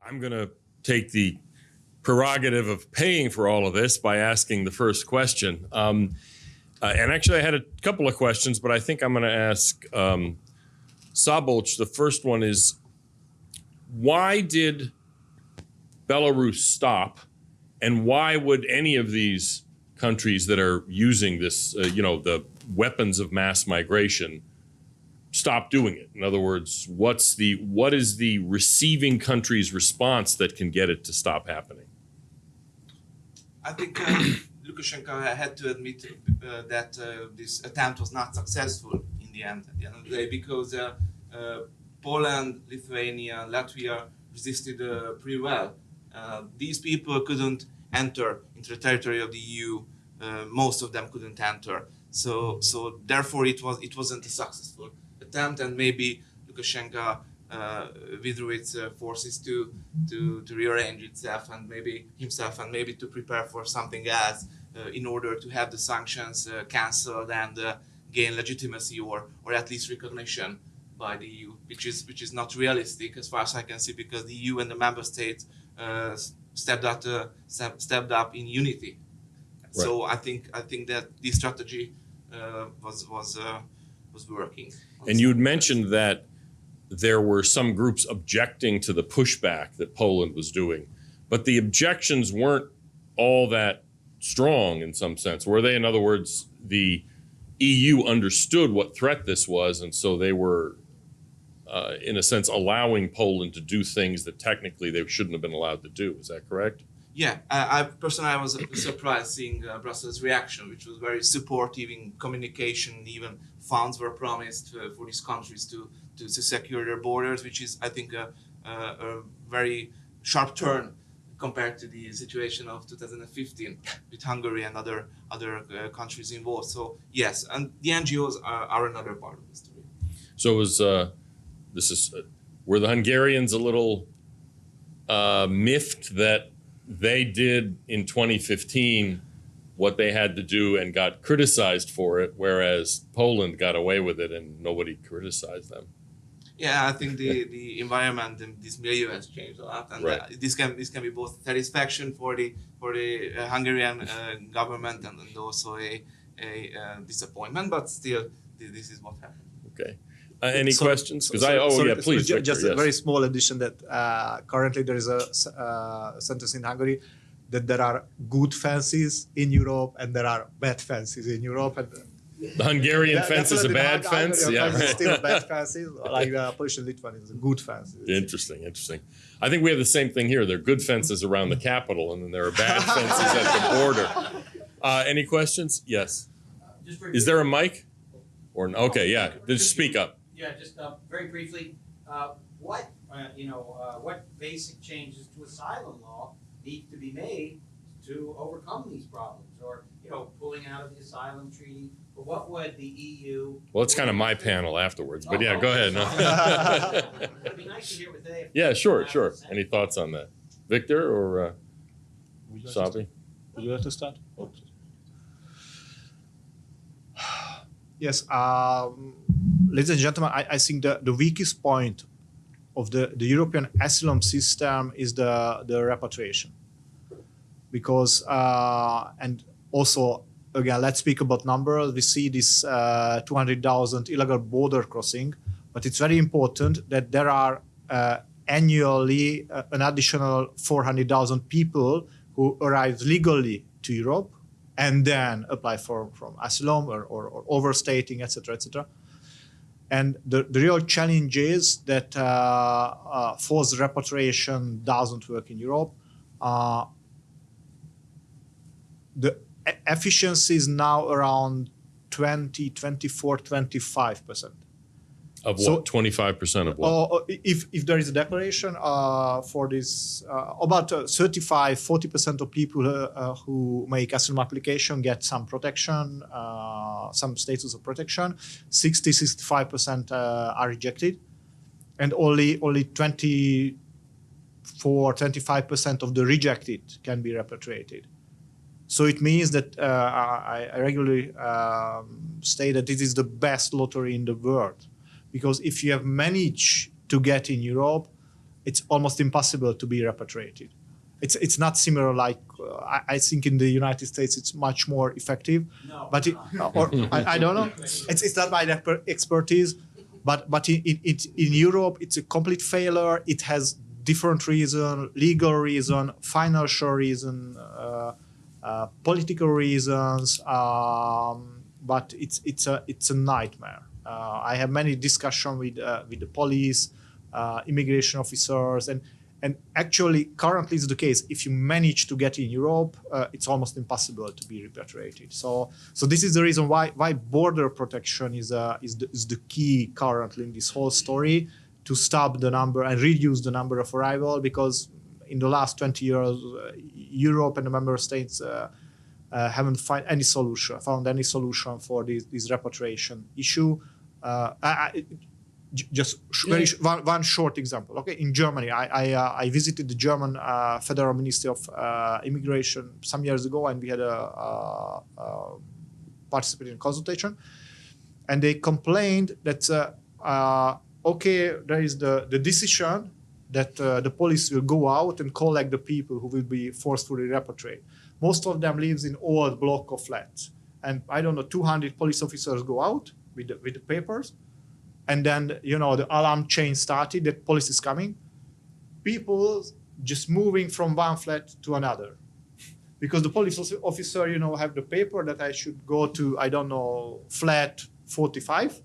I'm going to take the prerogative of paying for all of this by asking the first question. And actually, I had a couple of questions, but I think I'm going to ask Szabolcs. The first one is, why did Belarus stop? And why would any of these countries that are using this, the weapons of mass migration, stop doing it? In other words, what is the receiving country's response that can get it to stop happening? I think Lukashenko had to admit that this attempt was not successful in the end, at the end of the day, because Poland, Lithuania, Latvia resisted pretty well. These people couldn't enter into the territory of the EU. Most of them couldn't enter. So therefore it wasn't a successful attempt, and maybe Lukashenko withdrew its forces to rearrange itself and maybe to prepare for something else in order to have the sanctions cancelled and gain legitimacy or at least recognition by the EU, which is not realistic as far as I can see, because the EU and the member states stepped up in unity. Right. So I think that this strategy was working. And you had mentioned that there were some groups objecting to the pushback that Poland was doing, but the objections weren't all that strong in some sense, were they? In other words, the EU understood what threat this was, and so they were, in a sense, allowing Poland to do things that technically they shouldn't have been allowed to do. Is that correct? Yeah, I personally was surprised seeing Brussels' reaction, which was very supportive in communication. Even funds were promised for these countries to secure their borders, which is, I think, a very sharp turn compared to the situation of 2015 with Hungary and other countries involved. So yes, and the NGOs are another part of the story. So were the Hungarians a little miffed that they did in 2015 what they had to do and got criticized for it, whereas Poland got away with it and nobody criticized them? Yeah, I think the environment and this milieu has changed a lot, and right. This can be both satisfaction for the Hungarian government and also a disappointment, but still this is what happened. Okay. Any questions? Because please. Just Victor, a very small addition that currently there is a sentence in Hungary that there are good fences in Europe and there are bad fences in Europe. And the Hungarian fence is a bad fence? Yeah, right. Still bad fences. Like Polish and Lithuanian is a good fence. Interesting. I think we have the same thing here. There are good fences around the capital, and then there are bad fences at the border. Any questions? Yes. Is there a mic? Or okay, yeah. Just speak up. Yeah, just very briefly, what basic changes to asylum law need to be made to overcome these problems, or pulling out of the asylum treaty, or what would the EU? Well, it's kind of my panel afterwards, but yeah, go ahead. No. It'd be nice to hear what they. Yeah, sure. Any thoughts on that, Victor or Sabi? Would you like to start? Yes, ladies and gentlemen, I think the weakest point of the European asylum system is the repatriation. Because, and also, again, let's speak about numbers. We see this 200,000 illegal border crossing, but it's very important that there are annually an additional 400,000 people who arrive legally to Europe and then apply from asylum or overstating, etc., etc. And the real challenge is that forced repatriation doesn't work in Europe. The efficiency is now around 25%. Of what? 25% of what? If there is a declaration for this, about 35-40% of people who make asylum application get some protection, some status of protection. 60-65% are rejected, and only 24-25% of the rejected can be repatriated. So it means that I regularly say that this is the best lottery in the world. Because if you have managed to get in Europe, it's almost impossible to be repatriated. It's not similar like I think in the United States it's much more effective. No. But I don't know. It's not my expertise. But in Europe it's a complete failure. It has different reason, legal reason, financial reason, political reasons. But it's a nightmare. I have many discussions with the police, immigration officers, and actually currently it's the case. If you manage to get in Europe, it's almost impossible to be repatriated. So this is the reason why border protection is the key currently in this whole story, to stop the number and reduce the number of arrival, because in the last 20 years, Europe and the member states haven't found any solution for this repatriation issue. One short example. Okay, in Germany, I visited the German Federal Ministry of Immigration some years ago, and we had a participated in consultation, and they complained that okay, there is the decision that the police will go out and collect the people who will be forcefully repatriated. Most of them lives in old block of flats, and I don't know, 200 police officers go out with the papers, and then the alarm chain started that police is coming. People just moving from one flat to another, because the police officer have the paper that I should go to, I don't know, flat 45,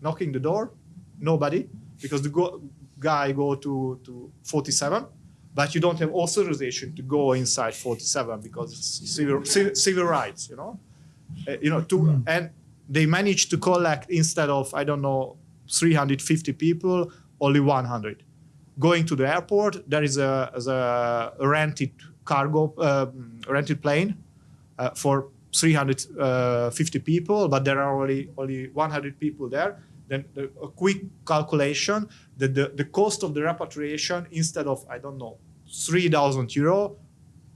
knocking the door, nobody, because the guy go to 47, but you don't have authorization to go inside 47 because it's civil rights, and they managed to collect, instead of, I don't know, 350 people, only 100. Going to the airport, there is a rented rented plane for 350 people, but there are only 100 people there. Then a quick calculation that the cost of the repatriation, instead of, I don't know, 3,000 euro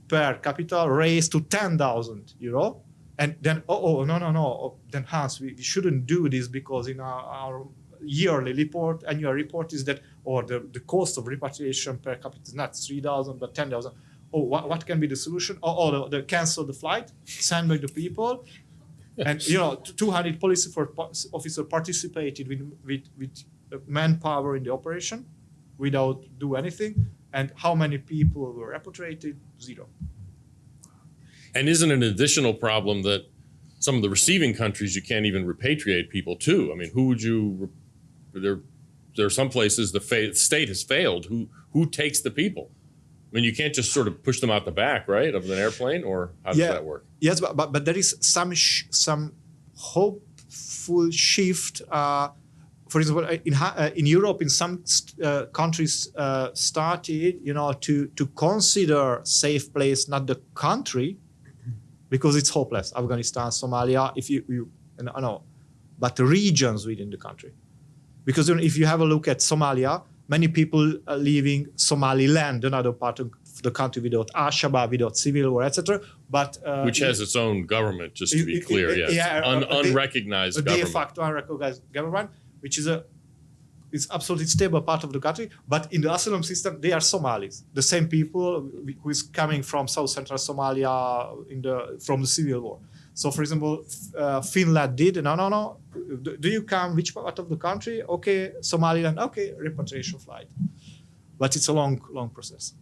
per capita, raised to 10,000 euro. And then, no. Then Hans, we shouldn't do this, because in our annual report is that, or the cost of repatriation per capita is not 3,000 but 10,000. What can be the solution? They cancel the flight, send back the people, and 200 police officers participated with manpower in the operation without do anything. And how many people were repatriated? 0. And isn't an additional problem that some of the receiving countries, you can't even repatriate people to? I mean, who would you? There are some places the state has failed. Who takes the people? I mean, you can't just sort of push them out the back, right, of an airplane, or how does that work? Yes, but there is some hopeful shift. For example, in Europe, in some countries started, to consider safe place, not the country, because it's hopeless. Afghanistan, Somalia, but the regions within the country. Because if you have a look at Somalia, many people are leaving Somaliland, another part of the country, without Al-Shabaab, without civil war, etc. But which has its own government, just to be clear. Unrecognized government. De facto unrecognized government, which is it's absolutely stable part of the country. But in the asylum system, they are Somalis, the same people who is coming from South Central Somalia from the civil war. So, for example, Finland did, no. Do you come, which part of the country? Okay, Somaliland, okay, repatriation flight. But it's a long process.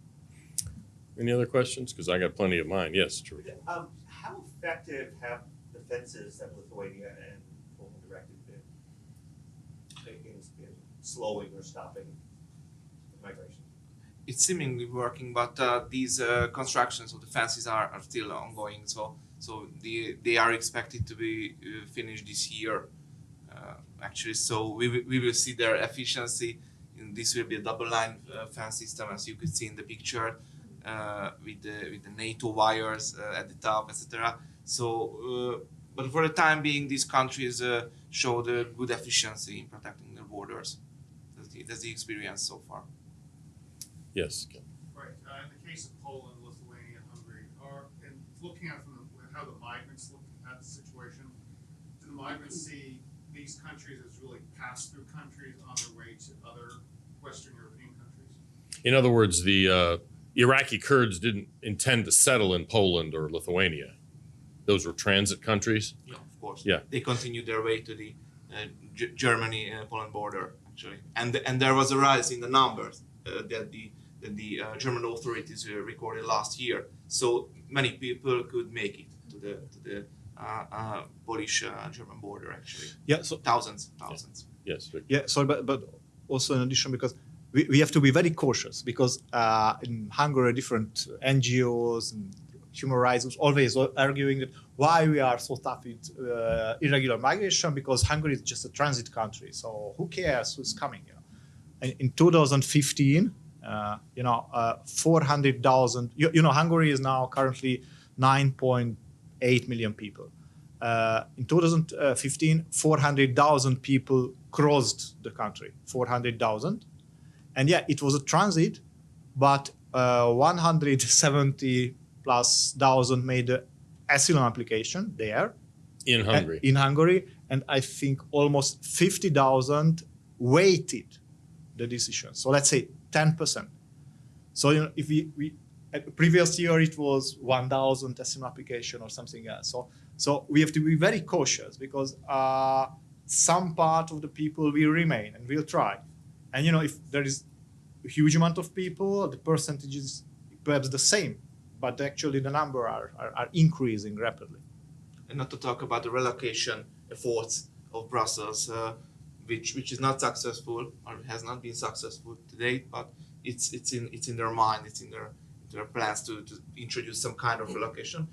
Any other questions? Because I got plenty of mine. Yes, true. How effective have the fences that Lithuania and Poland erected been in slowing or stopping migration? It's seemingly working, but these constructions of the fences are still ongoing. So they are expected to be finished this year, actually. So we will see their efficiency. And this will be a double-line fence system, as you could see in the picture, with the NATO wires at the top, etc. So, but for the time being, these countries show the good efficiency in protecting their borders. That's the experience so far. Yes. Right. In the case of Poland, Lithuania, and Hungary, and looking at how the migrants look at the situation, do the migrants see these countries as really pass-through countries on their way to other Western European countries? In other words, the Iraqi Kurds didn't intend to settle in Poland or Lithuania. Those were transit countries. Yeah, of course. Yeah. They continued their way to the Germany-Poland border, actually, and there was a rise in the numbers that the German authorities recorded last year. So many people could make it to the Polish-German border, actually. Yeah. So Thousands. Yes. Victor. yeah. Sorry, but also in addition, because we have to be very cautious, because in Hungary, different NGOs and human rights was always arguing that why we are so tough with irregular migration, because Hungary is just a transit country. So who cares who's coming? You know? And in 2015, 400,000. Hungary is now currently 9.8 million people. In 2015, 400,000 people crossed the country. 400,000, and yeah, it was a transit, but 170 plus thousand made the asylum application there In Hungary. in Hungary, and I think almost 50,000 waited the decision. So let's say 10%. So if we previous year it was 1,000 asylum application or something else. So we have to be very cautious, because some part of the people will remain and will try. And if there is a huge amount of people, the percentage is perhaps the same, but actually the number are increasing rapidly. And not to talk about the relocation efforts of Brussels, which is not successful or has not been successful to date, but it's in their mind, it's in their plans to introduce some kind of relocation.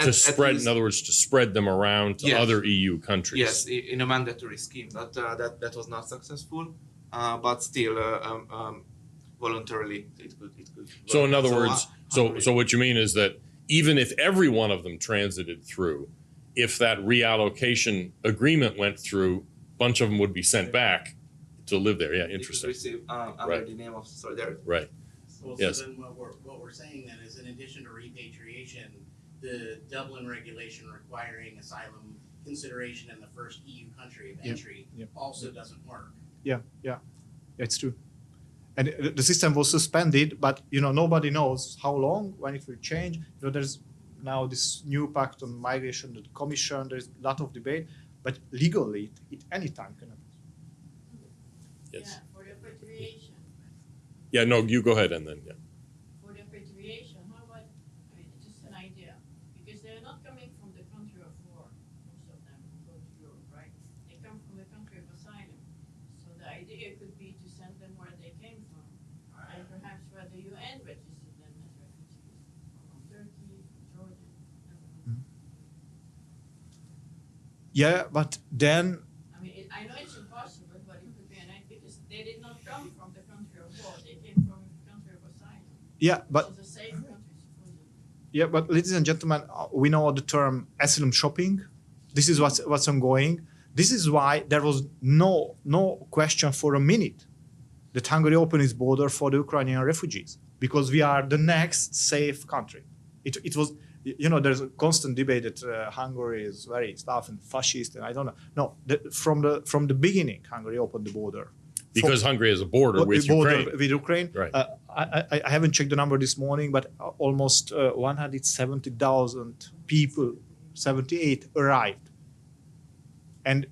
To spread, in other words, to spread them around to Yes. other EU countries. Yes, in a mandatory scheme. That was not successful, but still voluntarily it could. So in work. other words, Hungary- so what you mean is that even if every one of them transited through, if that reallocation agreement went through, a bunch of them would be sent back to live there. Yeah, they could interesting. receive under Right. the name of solidarity. Right. Well, Yes. so then what we're saying then is, in addition to repatriation, the Dublin regulation requiring asylum consideration in the first EU country of entry also doesn't work. Yeah, it's true. And the system was suspended, but nobody knows how long, when it will change. There's now this new pact on migration, the Commission. There's a lot of debate, but legally, it any time can happen. Yes. Yeah, for the repatriation. Yeah. No, you go ahead and then yeah. For the repatriation, how about, just an idea, because they're not coming from the country of war, most of them who go to Europe, right? They come from the country of asylum. So the idea could be to send them where they came from, and perhaps where the UN registered them as refugees, from Turkey, from Jordan, Lebanon. Yeah, but then I know it's impossible, but it could be an idea, because they did not come from the country of war, they came from the country of asylum, but which is a safe country, supposedly. Yeah, but ladies and gentlemen, we know the term asylum shopping. This is what's ongoing. This is why there was no question for a minute that Hungary opened its border for the Ukrainian refugees, because we are the next safe country. It was, there's a constant debate that Hungary is very tough and fascist, and I don't know. No, from the beginning, Hungary opened the border. Because Hungary has a border with Ukraine. With Ukraine. Right. I haven't checked the number this morning, but almost 170,000 people, 78 arrived, and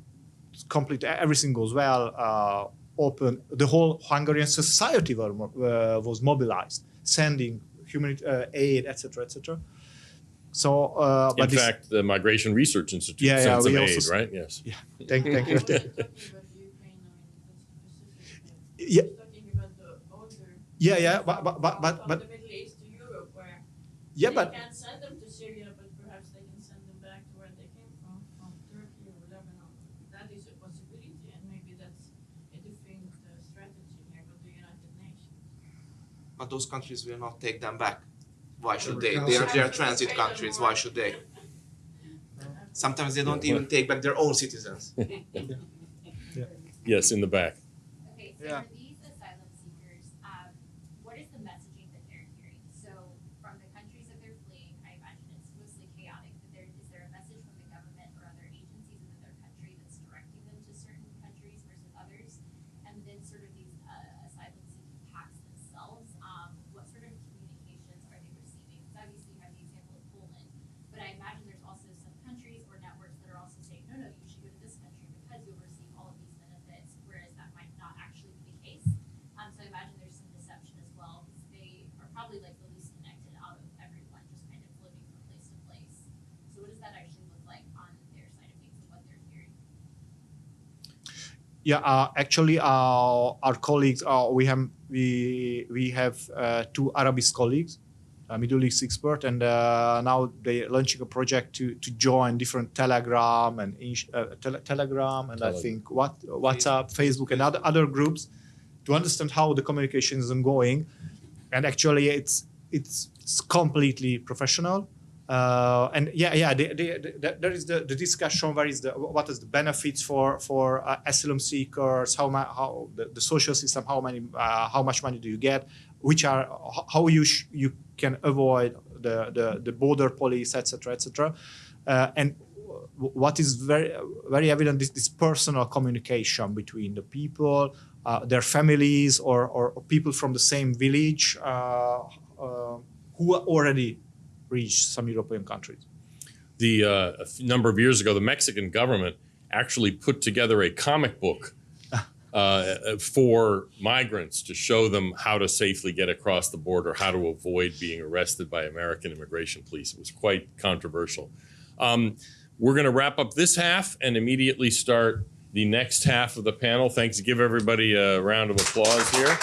complete everything goes well. Open the whole Hungarian society was mobilized, sending human aid, etc., etc. So, In fact, the Migration Research Institute Yeah, sends we them aid, also- right? Yes. yeah, thank you. Talking about the Ukraine, that's Yeah. talking about the border. Yeah, From but the Middle East to Europe, where yeah, they but can't send them to Syria, but perhaps they can send them back to where they came from Turkey or Lebanon. That is a possibility, and maybe that's a different strategy here with the United Nations. But those countries will not take them back. Why should They they? would They are counsel- transit countries. Why should they? Sometimes they don't even take back their own citizens. Yes, in the back. Okay, so Yeah. for these asylum seekers, what is the messaging that they're hearing? So from the countries that they're fleeing, I imagine it's mostly chaotic, but is there a message from the government or other agencies within their country that's directing them to certain countries versus others? And then sort of these asylum seeking pacts themselves, Yeah, actually, our colleagues, we have 2 Arabist colleagues, Middle East expert, and now they're launching a project to join different Telegram and I think WhatsApp, Facebook, and other groups to understand how the communication is ongoing. And actually, it's completely professional. And there is the discussion. What is the benefits for asylum seekers? How the social system? How much money do you get? How you can avoid the border police, etc., etc. And what is very evident is this personal communication between the people, their families, or people from the same village who already reached some European countries. A number of years ago, the Mexican government actually put together a comic book for migrants to show them how to safely get across the border, how to avoid being arrested by American immigration police. It was quite controversial. We're going to wrap up this half and immediately start the next half of the panel. Thanks. Give everybody a round of applause here.